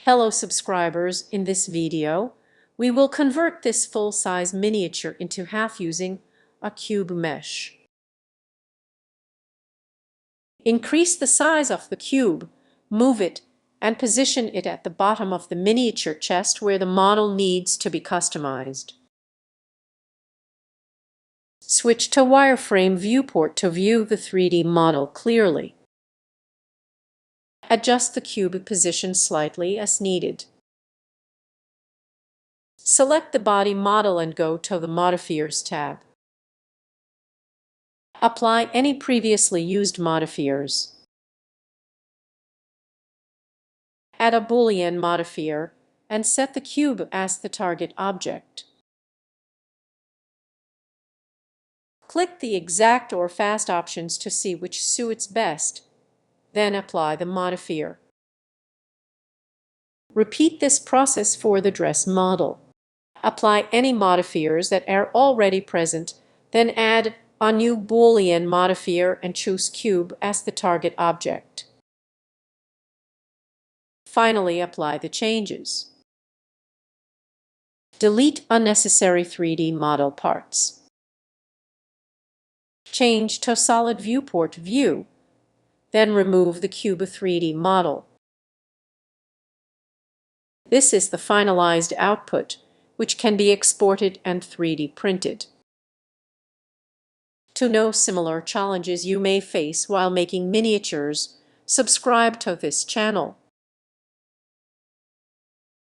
Hello subscribers, in this video we will convert this full-size miniature into half using a cube mesh. Increase the size of the cube, move it, and position it at the bottom of the miniature chest where the model needs to be customized. Switch to wireframe viewport to view the 3D model clearly. Adjust the cube position slightly as needed. Select the body model and go to the Modifiers tab. Apply any previously used modifiers. Add a Boolean modifier and set the cube as the target object. Click the exact or fast options to see which suits best, then apply the modifier. Repeat this process for the dress model. Apply any modifiers that are already present, then add a new Boolean modifier and choose cube as the target object. Finally, apply the changes. Delete unnecessary 3D model parts. Change to solid viewport view, then remove the cube 3D model. This is the finalized output, which can be exported and 3D printed. To know similar challenges you may face while making miniatures, subscribe to this channel.